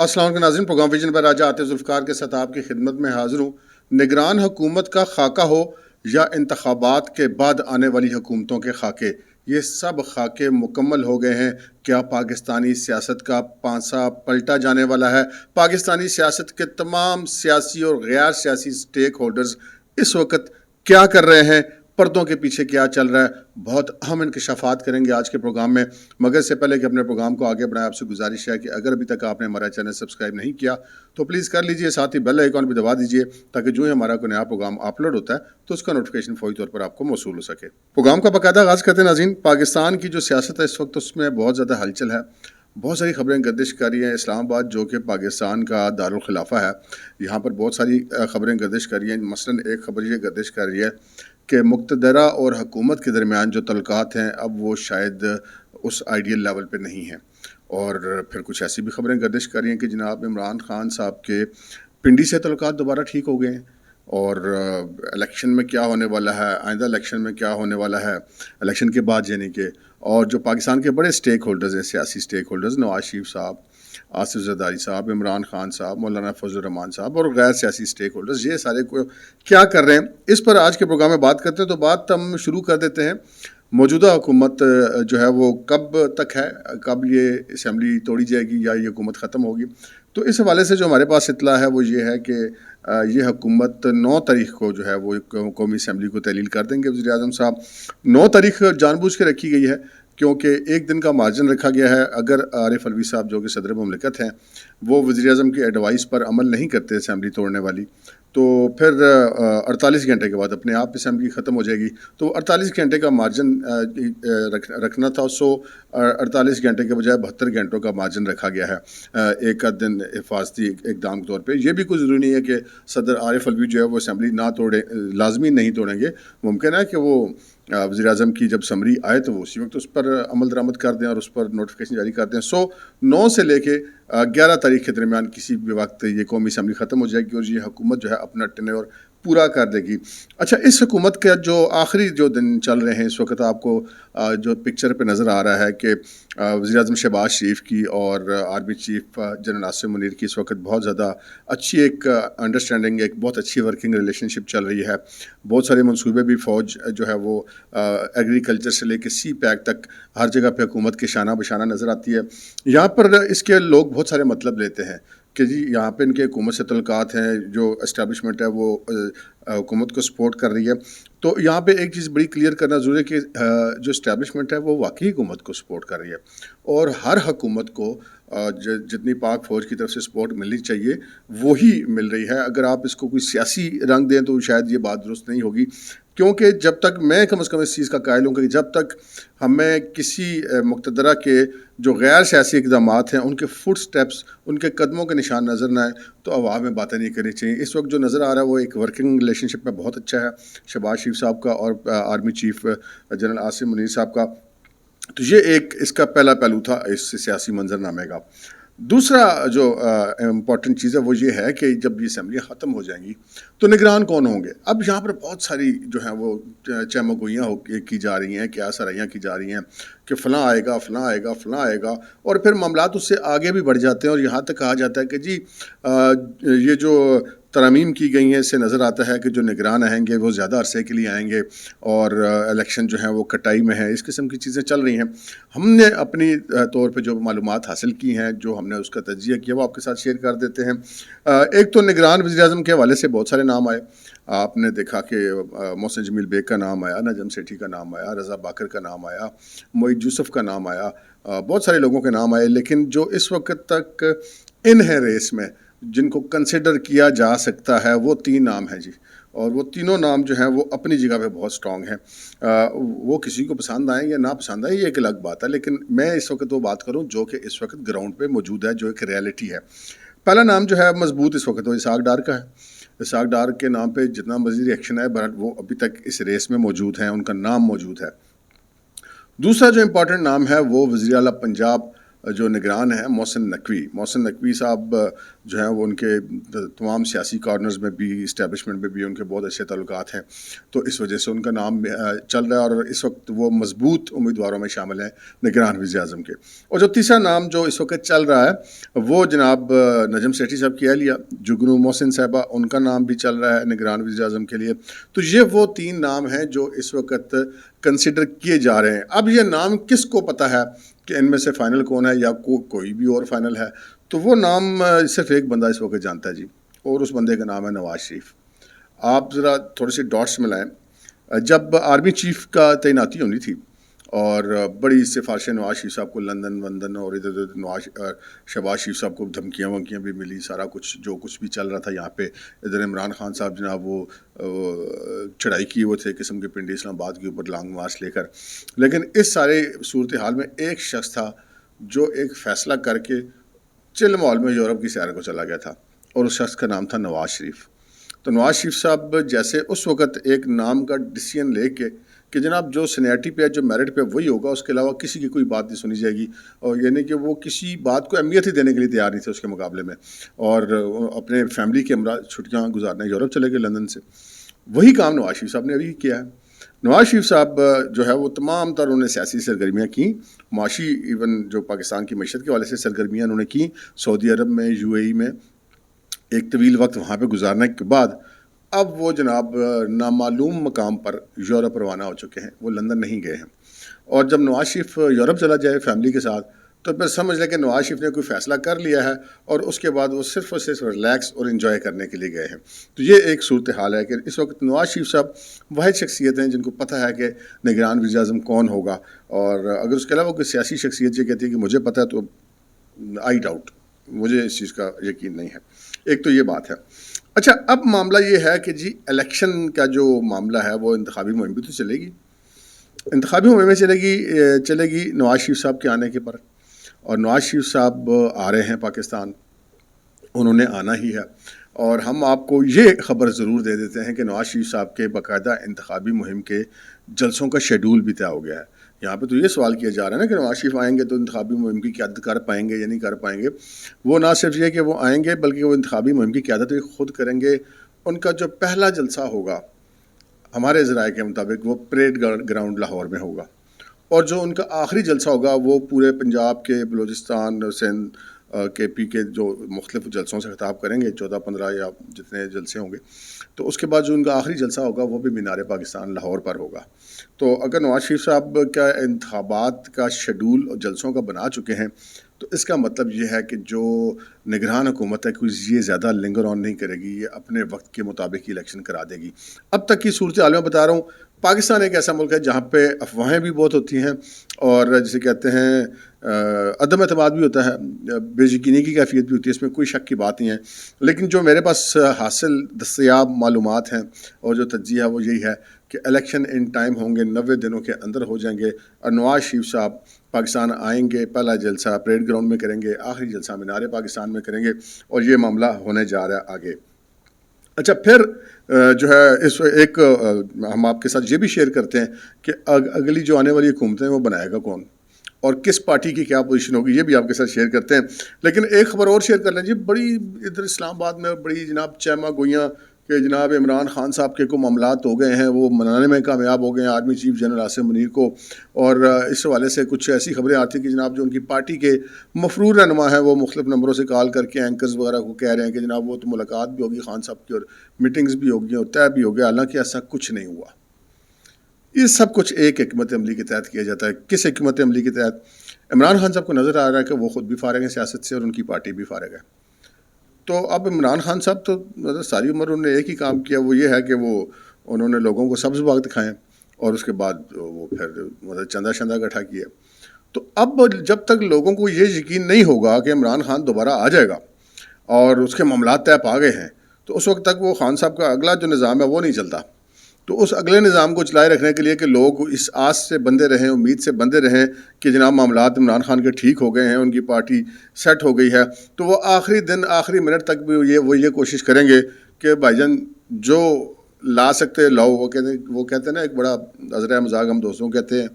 السلام علیکم ناظرین، پروگرام ویژن پر راجہ عاطف ذوالفقار کے ساتھ آپ کی خدمت میں حاضر ہوں۔ نگران حکومت کا خاکہ ہو یا انتخابات کے بعد آنے والی حکومتوں کے خاکے، یہ سب خاکے مکمل ہو گئے ہیں۔ کیا پاکستانی سیاست کا پانسا پلٹا جانے والا ہے؟ پاکستانی سیاست کے تمام سیاسی اور غیر سیاسی سٹیک ہولڈرز اس وقت کیا کر رہے ہیں؟ پردوں کے پیچھے کیا چل رہا ہے؟ بہت اہم انکشافات کریں گے آج کے پروگرام میں، مگر اس سے پہلے کہ اپنے پروگرام کو آگے بڑھائیں، آپ سے گزارش ہے کہ اگر ابھی تک آپ نے ہمارا چینل سبسکرائب نہیں کیا تو پلیز کر لیجئے، ساتھ ہی بیل آئیکن بھی دبا دیجئے تاکہ جو ہی ہمارا کوئی نیا پروگرام اپلوڈ ہوتا ہے تو اس کا نوٹیفیکیشن فوری طور پر آپ کو موصول ہو سکے۔ پروگرام کا باقاعدہ آغاز کرتے ہیں ناظرین۔ پاکستان کی جو سیاست ہے اس وقت اس میں بہت زیادہ ہلچل ہے، بہت ساری خبریں گردش کر رہی ہیں۔ اسلام آباد جو کہ پاکستان کا دارالخلافہ ہے، یہاں پر بہت ساری خبریں گردش کر رہی ہیں۔ مثلاً ایک خبر یہ گردش کر رہی ہے کہ مقتدرہ اور حکومت کے درمیان جو تعلقات ہیں اب وہ شاید اس آئیڈیل لیول پہ نہیں ہیں، اور پھر کچھ ایسی بھی خبریں گردش کر رہی ہیں کہ جناب عمران خان صاحب کے پنڈی سے تعلقات دوبارہ ٹھیک ہو گئے ہیں، اور الیکشن میں کیا ہونے والا ہے، آئندہ الیکشن میں کیا ہونے والا ہے، الیکشن کے بعد یعنی کہ، اور جو پاکستان کے بڑے سٹیک ہولڈرز ہیں، سیاسی سٹیک ہولڈرز، نواز شریف صاحب، آصف زرداری صاحب، عمران خان صاحب، مولانا فضل الرحمان صاحب اور غیر سیاسی سٹیک ہولڈرز، یہ سارے کو کیا کر رہے ہیں، اس پر آج کے پروگرام میں بات کرتے ہیں۔ تو بات ہم شروع کر دیتے ہیں۔ موجودہ حکومت جو ہے وہ کب تک ہے، کب یہ اسمبلی توڑی جائے گی یا یہ حکومت ختم ہوگی؟ تو اس حوالے سے جو ہمارے پاس اطلاع ہے وہ یہ ہے کہ یہ حکومت 9 تاریخ کو جو ہے وہ قومی اسمبلی کو تحلیل کر دیں گے وزیر اعظم صاحب۔ 9 تاریخ جان بوجھ کے رکھی گئی ہے کیونکہ ایک دن کا مارجن رکھا گیا ہے۔ اگر عارف علوی صاحب جو کہ صدر مملکت ہیں وہ وزیر اعظم کی ایڈوائس پر عمل نہیں کرتے اسمبلی توڑنے والی، تو پھر 48 گھنٹے کے بعد اپنے آپ اسمبلی ختم ہو جائے گی۔ تو 48 گھنٹے کا مارجن رکھنا تھا، 48 گھنٹے کے بجائے 72 گھنٹوں کا مارجن رکھا گیا ہے ایک دن حفاظتی اقدام کے طور پہ۔ یہ بھی کوئی ضروری نہیں ہے کہ صدر عارف علوی جو ہے وہ اسمبلی نہ توڑیں، لازمی نہیں توڑیں گے۔ ممکن ہے کہ وہ وزیر اعظم کی جب سمری آئے تو وہ اسی وقت اس پر عمل درآمد کر دیں اور اس پر نوٹیفیکیشن جاری کر دیں۔ 9 سے لے کے 11 تاریخ کے درمیان کسی بھی وقت یہ قومی اسمبلی ختم ہو جائے گی اور یہ حکومت جو ہے اپنا ٹینیور پورا کر دے گی۔ اچھا، اس حکومت کا جو آخری جو دن چل رہے ہیں اس وقت آپ کو جو پکچر پہ نظر آ رہا ہے کہ وزیر اعظم شہباز شریف کی اور army chief general Asim Munir کی اس وقت بہت زیادہ اچھی ایک انڈرسٹینڈنگ، ایک بہت اچھی ورکنگ ریلیشن شپ چل رہی ہے۔ بہت سارے منصوبے بھی فوج جو ہے وہ ایگریکلچر سے لے کے سی پیک تک ہر جگہ پہ حکومت کے شانہ بشانہ نظر آتی ہے۔ یہاں پر اس کے لوگ بہت سارے مطلب لیتے ہیں کہ جی یہاں پہ ان کے حکومت سے تعلقات ہیں، جو اسٹیبلشمنٹ ہے وہ حکومت کو سپورٹ کر رہی ہے۔ تو یہاں پہ ایک چیز بڑی کلیئر کرنا ضروری ہے کہ جو اسٹیبلشمنٹ ہے وہ واقعی حکومت کو سپورٹ کر رہی ہے، اور ہر حکومت کو جتنی پاک فوج کی طرف سے سپورٹ ملنی چاہیے وہی مل رہی ہے۔ اگر آپ اس کو کوئی سیاسی رنگ دیں تو شاید یہ بات درست نہیں ہوگی، کیونکہ جب تک میں کم از کم اس چیز کا قائل ہوں کہ جب تک ہمیں کسی مقتدرہ کے جو غیر سیاسی اقدامات ہیں ان کے فٹ سٹیپس، ان کے قدموں کے نشان نظر نہ آئے تو عوام میں باتیں نہیں کرنی چاہیے۔ اس وقت جو نظر آ رہا ہے وہ ایک ورکنگ ریلیشن شپ میں بہت اچھا ہے شہباز شریف صاحب کا اور army chief general Asim Munir صاحب کا۔ تو یہ ایک اس کا پہلا پہلو تھا اس سیاسی منظر نامے کا۔ دوسرا جو امپورٹنٹ چیز ہے وہ یہ ہے کہ جب یہ اسمبلیاں ختم ہو جائیں گی تو نگران کون ہوں گے؟ اب یہاں پر بہت ساری جو ہیں وہ چہمگوئیاں کی جا رہی ہیں، کیا سرائیاں کی جا رہی ہیں کہ فلاں آئے گا، فلاں آئے گا، فلاں آئے گا، اور پھر معاملات اس سے آگے بھی بڑھ جاتے ہیں اور یہاں تک کہا جاتا ہے کہ جی یہ جو ترامیم کی گئی ہیں اس سے نظر آتا ہے کہ جو نگران آئیں گے وہ زیادہ عرصے کے لیے آئیں گے اور الیکشن جو ہیں وہ کٹائی میں ہے۔ اس قسم کی چیزیں چل رہی ہیں۔ ہم نے اپنی طور پہ جو معلومات حاصل کی ہیں، جو ہم نے اس کا تجزیہ کیا، وہ آپ کے ساتھ شیئر کر دیتے ہیں۔ ایک تو نگران وزیر اعظم کے حوالے سے بہت سارے نام آئے۔ آپ نے دیکھا کہ محسن جمیل بیگ کا نام آیا، نجم سیٹھی کا نام آیا، رضا باکر کا نام آیا، معید یوسف کا نام آیا، بہت سارے لوگوں کے نام آئے، لیکن جو اس وقت تک ان ہے ریس میں جن کو کنسیڈر کیا جا سکتا ہے وہ 3 نام ہیں جی، اور وہ تینوں نام جو ہیں وہ اپنی جگہ پہ بہت سٹرونگ ہیں۔ وہ کسی کو پسند آئیں یا نہ پسند آئیں یہ ایک الگ بات ہے، لیکن میں اس وقت وہ بات کروں جو کہ اس وقت گراؤنڈ پہ موجود ہے، جو ایک ریالٹی ہے۔ پہلا نام جو ہے مضبوط اس وقت وہ اسحاق ڈار کا ہے۔ اسحاق ڈار کے نام پہ جتنا مزید ریئیکشن ہے بہرحال وہ ابھی تک اس ریس میں موجود ہیں، ان کا نام موجود ہے۔ دوسرا جو امپورٹنٹ نام ہے وہ وزیر اعلیٰ پنجاب جو نگران ہیں محسن نقوی صاحب جو ہیں وہ ان کے تمام سیاسی کارنرز میں بھی اسٹیبلشمنٹ میں بھی ان کے بہت اچھے تعلقات ہیں، تو اس وجہ سے ان کا نام چل رہا ہے اور اس وقت وہ مضبوط امیدواروں میں شامل ہیں نگران وزیر اعظم کے۔ اور جو تیسرا نام جو اس وقت چل رہا ہے وہ جناب نجم سیٹھی صاحب کی اہلیہ جگنو محسن صاحبہ، ان کا نام بھی چل رہا ہے نگران وزیر اعظم کے لیے۔ تو یہ وہ 3 نام ہیں جو اس وقت کنسیڈر کیے جا رہے ہیں۔ اب یہ نام کس کو پتہ ہے کہ ان میں سے فائنل کون ہے یا کوئی بھی اور فائنل ہے، تو وہ نام صرف ایک بندہ اس وقت جانتا ہے جی، اور اس بندے کا نام ہے نواز شریف۔ آپ ذرا تھوڑے سے ڈاٹس ملائیں۔ جب آرمی چیف کا تعیناتی ہونی تھی اور بڑی سفارشیں نواز شریف صاحب کو لندن اور ادھر ادھر شہباز شریف صاحب کو دھمکیاں ومکیاں بھی ملی، سارا کچھ جو کچھ بھی چل رہا تھا یہاں پہ، ادھر عمران خان صاحب جناب وہ چڑھائی کیے ہوئے تھے قسم کے پنڈی اسلام آباد کے اوپر لانگ مارچ لے کر، لیکن اس سارے صورتحال میں ایک شخص تھا جو ایک فیصلہ کر کے چل ماحول میں یورپ کی سیر کو چلا گیا تھا، اور اس شخص کا نام تھا نواز شریف۔ تو نواز شریف صاحب جیسے اس وقت ایک نام کا ڈیسیژن لے کے کہ جناب جو سینیرٹی پہ جو میرٹ پہ وہی ہوگا، اس کے علاوہ کسی کی کوئی بات نہیں سنی جائے گی، اور یعنی کہ وہ کسی بات کو اہمیت ہی دینے کے لیے تیار نہیں تھے اس کے مقابلے میں، اور اپنے فیملی کے ہمراہ چھٹیاں گزارنے یورپ چلے گئے لندن سے۔ وہی کام نواز شریف صاحب نے ابھی کیا ہے۔ نواز شریف صاحب جو ہے وہ تمام تر انہوں نے سیاسی سرگرمیاں کیں، معاشی ایون جو پاکستان کی معیشت کے حوالے سے سرگرمیاں انہوں نے کیں، سعودی عرب میں UAE میں ایک طویل وقت وہاں پہ گزارنے کے بعد اب وہ جناب نامعلوم مقام پر یورپ روانہ ہو چکے ہیں، وہ لندن نہیں گئے ہیں۔ اور جب نواز شریف یورپ چلا جائے فیملی کے ساتھ تو پھر سمجھ لیں کہ نواز شریف نے کوئی فیصلہ کر لیا ہے اور اس کے بعد وہ صرف اور صرف ریلیکس اور انجوائے کرنے کے لیے گئے ہیں۔ تو یہ ایک صورتحال ہے کہ اس وقت نواز شریف صاحب واحد شخصیت ہیں جن کو پتہ ہے کہ نگران وزیر اعظم کون ہوگا، اور اگر اس کے علاوہ کوئی سیاسی شخصیت یہ کہتی ہے کہ مجھے پتہ ہے، تو آئی ڈاؤٹ، مجھے اس چیز کا یقین نہیں ہے۔ ایک تو یہ بات ہے۔ اچھا، اب معاملہ یہ ہے کہ جی الیکشن کا جو معاملہ ہے وہ انتخابی مہم بھی تو چلے گی، انتخابی مہم میں چلے گی نواز شریف صاحب کے آنے کے پر، اور نواز شریف صاحب آ رہے ہیں پاکستان، انہوں نے آنا ہی ہے، اور ہم آپ کو یہ خبر ضرور دے دیتے ہیں کہ نواز شریف صاحب کے باقاعدہ انتخابی مہم کے جلسوں کا شیڈول بھی طے ہو گیا ہے۔ یہاں پہ تو یہ سوال کیا جا رہا ہے نا کہ نواز شریف آئیں گے تو انتخابی مہم کی قیادت کر پائیں گے یا نہیں کر پائیں گے۔ وہ نہ صرف یہ کہ وہ آئیں گے بلکہ وہ انتخابی مہم کی قیادت بھی خود کریں گے۔ ان کا جو پہلا جلسہ ہوگا ہمارے ذرائع کے مطابق وہ پریڈ گراؤنڈ لاہور میں ہوگا، اور جو ان کا آخری جلسہ ہوگا وہ پورے پنجاب کے، بلوچستان، سندھ KP کے جو مختلف جلسوں سے خطاب کریں گے، 14-15 یا جتنے جلسے ہوں گے، تو اس کے بعد جو ان کا آخری جلسہ ہوگا وہ بھی مینار پاکستان لاہور پر ہوگا۔ تو اگر نواز شریف صاحب کا انتخابات کا شیڈول اور جلسوں کا بنا چکے ہیں تو اس کا مطلب یہ ہے کہ جو نگران حکومت ہے کوئی یہ زیادہ لنگر آن نہیں کرے گی، یہ اپنے وقت کے مطابق الیکشن کرا دے گی۔ اب تک کی صورتحال میں بتا رہا ہوں، پاکستان ایک ایسا ملک ہے جہاں پہ افواہیں بھی بہت ہوتی ہیں، اور جسے کہتے ہیں عدم اعتماد بھی ہوتا ہے، بے یقینی کی کیفیت بھی ہوتی ہے، اس میں کوئی شک کی بات نہیں ہے۔ لیکن جو میرے پاس حاصل دستیاب معلومات ہیں اور جو تجزیہ ہے وہ یہی ہے کہ الیکشن ان ٹائم ہوں گے، 90 دنوں کے اندر ہو جائیں گے، اور نواز شریف صاحب پاکستان آئیں گے، پہلا جلسہ پریڈ گراؤنڈ میں کریں گے، آخری جلسہ مینار پاکستان میں کریں گے، اور یہ معاملہ ہونے جا رہا ہے آگے۔ اچھا، پھر جو ہے اس ایک ہم آپ کے ساتھ یہ بھی شیئر کرتے ہیں کہ اگلی جو آنے والی حکومتیں وہ بنائے گا کون، اور کس پارٹی کی کیا پوزیشن ہوگی، یہ بھی آپ کے ساتھ شیئر کرتے ہیں۔ لیکن ایک خبر اور شیئر کر لیں جی، بڑی ادھر اسلام آباد میں بڑی جناب چیما گوئیاں کہ جناب عمران خان صاحب کے کو معاملات ہو گئے ہیں، وہ منانے میں کامیاب ہو گئے ہیں army chief general Asim Munir کو، اور اس حوالے سے کچھ ایسی خبریں آتی ہیں کہ جناب جو ان کی پارٹی کے مفرور رہنما ہیں وہ مختلف نمبروں سے کال کر کے اینکرز وغیرہ کو کہہ رہے ہیں کہ جناب وہ تو ملاقات بھی ہوگی خان صاحب کی اور میٹنگز بھی ہوگی اور طے بھی ہو گیا، حالانکہ ایسا کچھ نہیں ہوا۔ یہ سب کچھ ایک حکمت عملی کے تحت کیا جاتا ہے۔ کس حکمت عملی کے تحت؟ عمران خان صاحب کو نظر آ رہا ہے کہ وہ خود بھی فارغ ہیں سیاست سے اور ان کی پارٹی بھی فارغ ہے، تو اب عمران خان صاحب تو ساری عمر انہوں نے ایک ہی کام کیا، وہ یہ ہے کہ وہ انہوں نے لوگوں کو سبز باغ دکھائیں اور اس کے بعد وہ پھر چندہ شندہ اکٹھا کیا۔ تو اب جب تک لوگوں کو یہ یقین نہیں ہوگا کہ عمران خان دوبارہ آ جائے گا اور اس کے معاملات طے پا گئے ہیں، تو اس وقت تک وہ خان صاحب کا اگلا جو نظام ہے وہ نہیں چلتا۔ تو اس اگلے نظام کو چلائے رکھنے کے لیے کہ لوگ اس آس سے بندے رہیں، امید سے بندے رہیں کہ جناب معاملات عمران خان کے ٹھیک ہو گئے ہیں، ان کی پارٹی سیٹ ہو گئی ہے، تو وہ آخری دن آخری منٹ تک بھی وہ یہ کوشش کریں گے کہ بھائی جان جو لا سکتے لاؤ۔ وہ کہتے ہیں نا، ایک بڑا نظر مذاق ہم دوستوں کہتے ہیں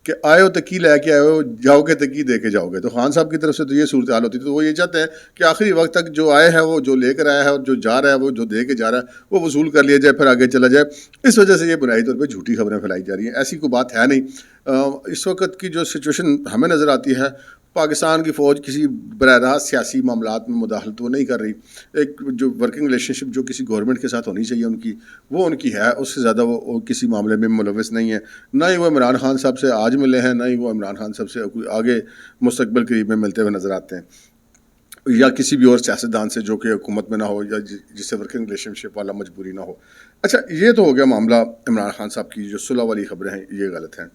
کہ آئے ہو تکی لے کے آئے ہو، جاؤ گے تکی دے کے جاؤ گے. تو خان صاحب کی طرف سے تو یہ صورتحال ہوتی ہے. تو وہ یہ چاہتے ہیں کہ آخری وقت تک جو آئے ہیں وہ جو لے کر آیا ہے اور جو جا رہا ہے وہ جو دے کے جا رہا ہے وہ وصول کر لیا جائے، پھر آگے چلا جائے. اس وجہ سے یہ بنیادی طور پہ جھوٹی خبریں پھیلائی جا رہی ہیں. ایسی کوئی بات ہے نہیں. اس وقت کی جو سچویشن ہمیں نظر آتی ہے، پاکستان کی فوج کسی براہ راست سیاسی معاملات میں مداخلت وہ نہیں کر رہی. ایک جو ورکنگ ریلیشن شپ جو کسی گورنمنٹ کے ساتھ ہونی چاہیے ان کی ہے، اس سے زیادہ وہ کسی معاملے میں ملوث نہیں ہے. نہ ہی وہ عمران خان صاحب سے آج ملے ہیں، نہ ہی وہ عمران خان صاحب سے کوئی آگے مستقبل قریب میں ملتے ہوئے نظر آتے ہیں، یا کسی بھی اور سیاستدان سے جو کہ حکومت میں نہ ہو یا جس سے ورکنگ ریلیشن شپ والا مجبوری نہ ہو. اچھا، یہ تو ہو گیا معاملہ عمران خان صاحب کی جو صلح والی خبریں ہیں یہ غلط ہیں.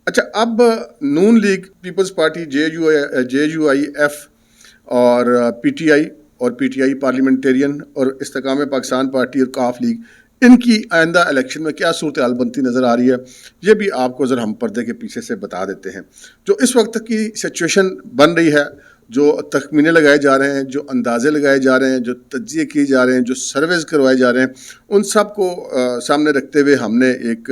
اچھا، اب نون league, peoples party, J U I F اور پی ٹی آئی پارلیمنٹیرین اور استحکام پاکستان پارٹی اور کاف لیگ، ان کی آئندہ الیکشن میں کیا صورتحال بنتی نظر آ رہی ہے، یہ بھی آپ کو ذرا ہم پردے کے پیچھے سے بتا دیتے ہیں. جو اس وقت کی سچویشن بن رہی ہے، جو تخمینے لگائے جا رہے ہیں، جو اندازے لگائے جا رہے ہیں، جو تجزیے کیے جا رہے ہیں، جو سرویز کروائے جا رہے ہیں، ان سب کو سامنے رکھتے ہوئے ہم نے ایک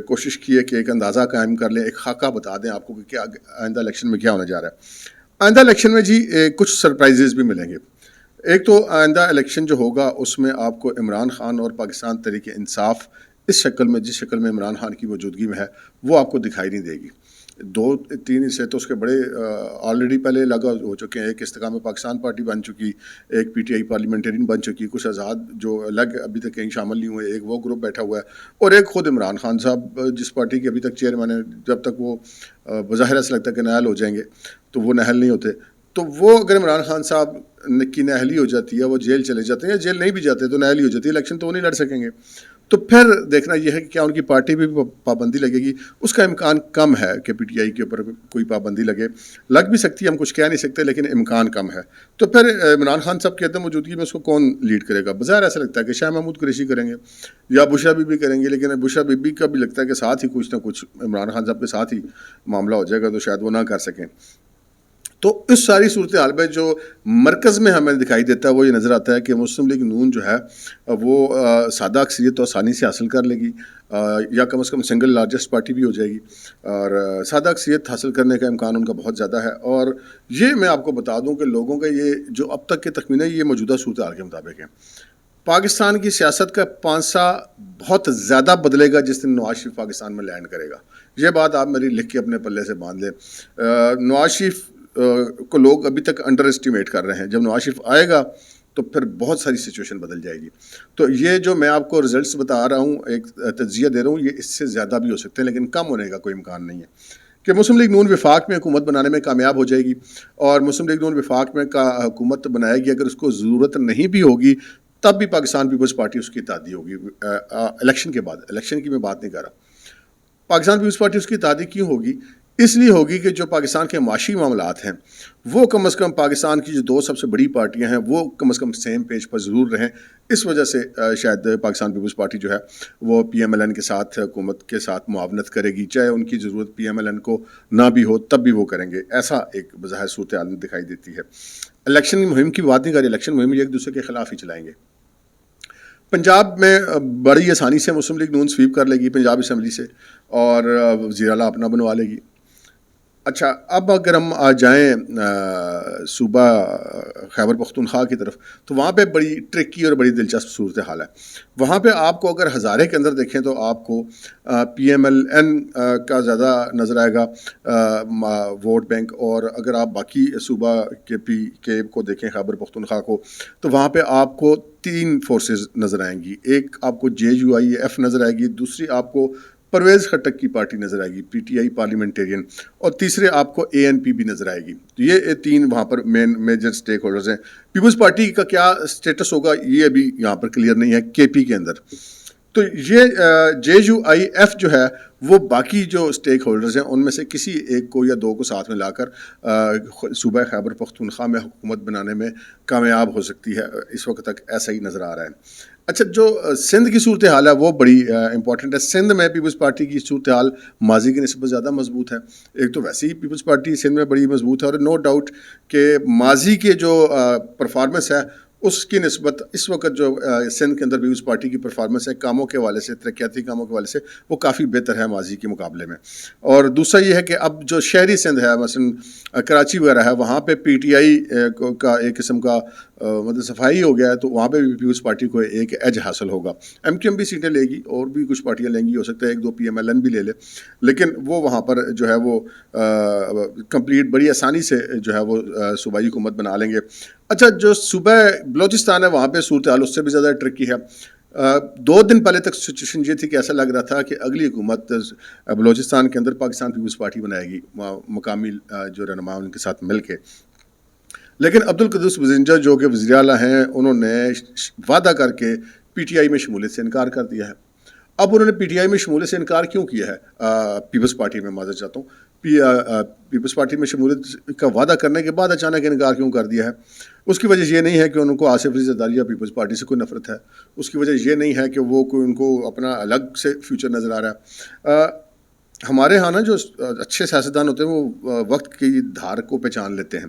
کوشش کی ہے کہ ایک اندازہ قائم کر لیں، ایک خاکہ بتا دیں آپ کو کہ کیا آئندہ الیکشن میں کیا ہونے جا رہا ہے. آئندہ الیکشن میں جی کچھ سرپرائزز بھی ملیں گے. ایک تو آئندہ الیکشن جو ہوگا اس میں آپ کو عمران خان اور پاکستان تحریک انصاف اس شکل میں، جس شکل میں عمران خان کی موجودگی میں ہے، وہ آپ کو دکھائی نہیں دے گی. 2-3 حصے تو اس کے بڑے آلریڈی پہلے لگا ہو چکے ہیں. ایک استحکام پاکستان پارٹی بن چکی، ایک پی ٹی آئی پارلیمنٹرین بن چکی، کچھ آزاد جو الگ ابھی تک کہیں شامل نہیں ہوئے، ایک وہ گروپ بیٹھا ہوا ہے، اور ایک خود عمران خان صاحب جس پارٹی کے ابھی تک چیئرمین ہیں. جب تک وہ بظاہر ایسا لگتا ہے کہ نااہل ہو جائیں گے تو وہ نااہل نہیں ہوتے. تو وہ اگر عمران خان صاحب کی نااہلی ہو جاتی ہے، وہ جیل چلے جاتے ہیں، یا جیل نہیں بھی جاتے تو نااہلی ہو جاتی ہے، الیکشن تو وہ نہیں لڑ سکیں گے. تو پھر دیکھنا یہ ہے کہ کیا ان کی پارٹی پہ بھی پابندی لگے گی. اس کا امکان کم ہے کہ پی ٹی آئی کے اوپر کوئی پابندی لگ بھی سکتی ہے، ہم کچھ کہہ نہیں سکتے، لیکن امکان کم ہے. تو پھر عمران خان صاحب کی عدم موجودگی میں اس کو کون لیڈ کرے گا؟ بظاہر ایسا لگتا ہے کہ شاہ محمود قریشی کریں گے یا بشرا بی بی کریں گے، لیکن بشرا بی بی کا بھی لگتا ہے کہ ساتھ ہی کچھ نہ کچھ عمران خان صاحب کے ساتھ ہی معاملہ ہو جائے گا، تو شاید وہ نہ کر سکیں. تو اس ساری صورتحال میں جو مرکز میں ہمیں دکھائی دیتا ہے وہ یہ نظر آتا ہے کہ مسلم لیگ نون جو ہے وہ سادہ اکثریت تو آسانی سے حاصل کر لے گی، یا کم از کم سنگل لارجسٹ پارٹی بھی ہو جائے گی، اور سادہ اکثریت حاصل کرنے کا امکان ان کا بہت زیادہ ہے. اور یہ میں آپ کو بتا دوں کہ لوگوں کا یہ جو اب تک کے تخمینے یہ موجودہ صورتحال کے مطابق ہیں. پاکستان کی سیاست کا پانسا بہت زیادہ بدلے گا جس دن نواز شریف پاکستان میں لینڈ کرے گا. یہ بات آپ میری لکھ کے اپنے پلے سے باندھ لیں. نواز شریف کو لوگ ابھی تک انڈر اسٹیمیٹ کر رہے ہیں. جب نواز شریف آئے گا تو پھر بہت ساری سچویشن بدل جائے گی. تو یہ جو میں آپ کو رزلٹس بتا رہا ہوں، ایک تجزیہ دے رہا ہوں، یہ اس سے زیادہ بھی ہو سکتے ہیں، لیکن کم ہونے کا کوئی امکان نہیں ہے کہ مسلم لیگ نون وفاق میں حکومت بنانے میں کامیاب ہو جائے گی. اور مسلم لیگ نون وفاق میں حکومت بنائے گی، اگر اس کو ضرورت نہیں بھی ہوگی تب بھی پاکستان پیپلز پارٹی اس کی اتحادی ہوگی الیکشن کے بعد. الیکشن کی میں بات نہیں کر رہا. پاکستان پیپلز پارٹی اس کی اتحادی کیوں ہوگی؟ اس لیے ہوگی کہ جو پاکستان کے معاشی معاملات ہیں وہ کم از کم پاکستان کی جو 2 سب سے بڑی پارٹیاں ہیں وہ کم از کم سیم پیج پر ضرور رہیں. اس وجہ سے شاید پاکستان پیپلز پارٹی جو ہے وہ پی ایم ایل این کے ساتھ، حکومت کے ساتھ معاونت کرے گی، چاہے ان کی ضرورت پی ایم ایل این کو نہ بھی ہو تب بھی وہ کریں گے. ایسا ایک بظاہر صورتحال دکھائی دیتی ہے. الیکشن مہم کی بات نہیں کر رہی، الیکشن مہم ایک دوسرے کے خلاف ہی چلائیں گے. پنجاب میں بڑی آسانی سے مسلم لیگ نون سویپ کر لے گی پنجاب اسمبلی سے، اور وزیر اعلیٰ اپنا بنوا لے گی. اچھا، اب اگر ہم آ جائیں صوبہ خیبر پختونخوا کی طرف، تو وہاں پہ بڑی ٹرکی اور بڑی دلچسپ صورتحال ہے. وہاں پہ آپ کو اگر ہزارے کے اندر دیکھیں تو آپ کو پی ایم ایل این کا زیادہ نظر آئے گا ووٹ بینک، اور اگر آپ باقی صوبہ کے کو دیکھیں خیبر پختونخوا کو، تو وہاں پہ آپ کو 3 فورسز نظر آئیں گی. ایک آپ کو جے یو آئی ایف نظر آئے گی، دوسری آپ کو پرویز خٹک کی پارٹی نظر آئے گی پی ٹی آئی پارلیمنٹیرین، اور تیسرے آپ کو اے این پی بھی نظر آئے گی. تو یہ 3 وہاں پر میجر سٹیک ہولڈرز ہیں. پیپلز پارٹی کا کیا سٹیٹس ہوگا یہ ابھی یہاں پر کلیئر نہیں ہے کے پی کے اندر. تو یہ جے یو آئی ایف جو ہے وہ باقی جو سٹیک ہولڈرز ہیں ان میں سے کسی ایک کو یا 2 کو ساتھ میں لا کر صوبہ خیبر پختونخوا میں حکومت بنانے میں کامیاب ہو سکتی ہے. اس وقت تک ایسا ہی نظر آ رہا ہے. اچھا، جو سندھ کی صورتحال ہے وہ بڑی امپورٹنٹ ہے. سندھ میں پیپلز پارٹی کی صورتحال ماضی کی نسبت زیادہ مضبوط ہے. ایک تو ویسے ہی پیپلز پارٹی سندھ میں بڑی مضبوط ہے، اور نو ڈاؤٹ کہ ماضی کے جو پرفارمنس ہے اس کی نسبت اس وقت جو سندھ کے اندر پیپلز پارٹی کی پرفارمنس ہے کاموں کے حوالے سے، ترقیاتی کاموں کے حوالے سے، وہ کافی بہتر ہے ماضی کے مقابلے میں. اور دوسرا یہ ہے کہ اب جو شہری سندھ ہے، مثلا کراچی وغیرہ ہے، وہاں پہ پی ٹی آئی کا ایک قسم کا مطلب صفائی ہو گیا ہے، تو وہاں پہ بھی پیپلز پارٹی کو ایک ایج حاصل ہوگا. ایم کیو ایم بھی سیٹیں لے گی اور بھی کچھ پارٹیاں لیں گی، ہو سکتا ہے ایک دو پی ایم ایل این بھی لے لے، لیکن وہ وہاں پر جو ہے وہ کمپلیٹ بڑی آسانی سے جو ہے وہ صوبائی حکومت بنا لیں گے. اچھا، جو صوبہ بلوچستان ہے وہاں پہ صورتحال اس سے بھی زیادہ ٹرکی ہے. 2 دن پہلے تک سچویشن یہ تھی کہ ایسا لگ رہا تھا کہ اگلی حکومت بلوچستان کے اندر پاکستان پیپلز پارٹی بنائے گی، مقامی جو رہنما ان کے ساتھ مل کے. لیکن عبدالقدوس بزنجہ جو کہ وزیر اعلیٰ ہیں، انہوں نے وعدہ کر کے پی ٹی آئی میں شمولیت سے انکار کر دیا ہے. اب انہوں نے پی ٹی آئی میں شمولیت سے انکار کیوں کیا ہے؟ پیپلز پارٹی میں معذرت چاہتا ہوں، پیپلز پارٹی میں شمولیت کا وعدہ کرنے کے بعد اچانک انکار کیوں کر دیا ہے؟ اس کی وجہ یہ نہیں ہے کہ ان کو آصف علی زرداری یا پیپلز پارٹی سے کوئی نفرت ہے، اس کی وجہ یہ نہیں ہے کہ وہ کوئی ان کو اپنا الگ سے فیوچر نظر آ رہا ہے. ہمارے ہاں نا جو اچھے سیاستدان ہوتے ہیں وہ وقت کی دھار کو پہچان لیتے ہیں.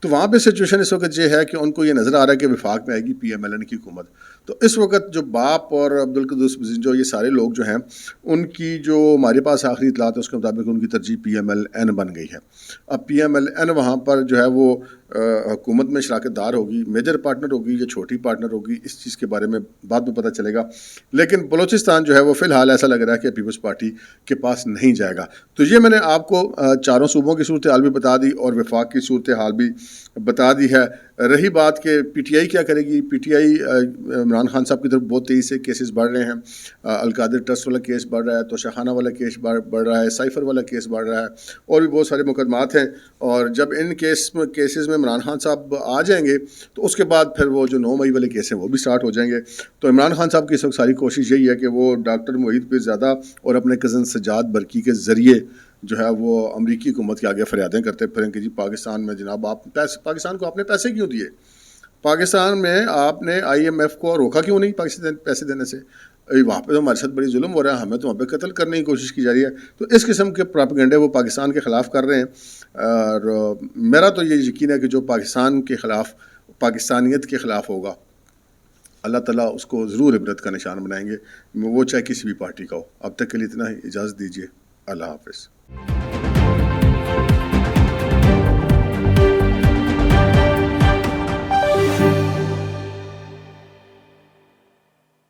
تو وہاں پہ سچویشن اس وقت یہ ہے کہ ان کو یہ نظر آ رہا ہے کہ وفاق میں آئے گی پی ایم ایل این کی حکومت. تو اس وقت جو باپ اور عبدالقدوس بزنجہ یہ سارے لوگ جو ہیں، ان کی جو ہمارے پاس آخری اطلاعات ہے اس کے مطابق ان کی ترجیح پی ایم ایل این بن گئی ہے. اب پی ایم ایل این وہاں پر جو ہے وہ حکومت میں شراکت دار ہوگی، میجر پارٹنر ہوگی یا چھوٹی پارٹنر ہوگی، اس چیز کے بارے میں بعد میں پتہ چلے گا. لیکن بلوچستان جو ہے وہ فی الحال ایسا لگ رہا ہے کہ پیپلز پارٹی کے پاس نہیں جائے گا. تو یہ میں نے آپ کو چاروں صوبوں کی صورتحال بھی بتا دی اور وفاق کی صورتحال بھی بتا دی ہے. رہی بات کہ پی ٹی آئی کیا کرے گی، P T I Imran Khan صاحب کی طرف بہت تیزی سے کیسز بڑھ رہے ہیں. القادر ٹرسٹ والا کیس بڑھ رہا ہے، توشہ خانہ والا کیس بڑھ رہا ہے، سائفر والا کیس بڑھ رہا ہے، اور بھی بہت سارے مقدمات ہیں. اور جب ان کیسز میں عمران خان صاحب آ جائیں گے تو اس کے بعد پھر وہ جو 9 مئی والے کیس ہیں وہ بھی سٹارٹ ہو جائیں گے. تو عمران خان صاحب کی اس وقت ساری کوشش یہی ہے کہ وہ ڈاکٹر محیط پیرزادہ اور اپنے کزن سجاد برقی کے ذریعے جو ہے وہ امریکی حکومت کے آگے فریادیں کرتے پھریں کہ جی پاکستان میں جناب آپ پاکستان کو آپ نے پیسے کیوں دیے؟ پاکستان میں آپ نے آئی ایم ایف کو روکا کیوں نہیں پاکستان پیسے دینے سے؟ وہاں پہ تو ہمارے ساتھ بڑی ظلم ہو رہا ہے، ہمیں تو وہاں پہ قتل کرنے کی کوشش کی جا رہی ہے. تو اس قسم کے پراپیگنڈے وہ پاکستان کے خلاف کر رہے ہیں. اور میرا تو یہ یقین ہے کہ جو پاکستان کے خلاف، پاکستانیت کے خلاف ہوگا، اللہ تعالیٰ اس کو ضرور عبرت کا نشان بنائیں گے، وہ چاہے کسی بھی پارٹی کا ہو. اب تک کے لیے اتنا ہی، اجازت دیجیے. اللہ حافظ.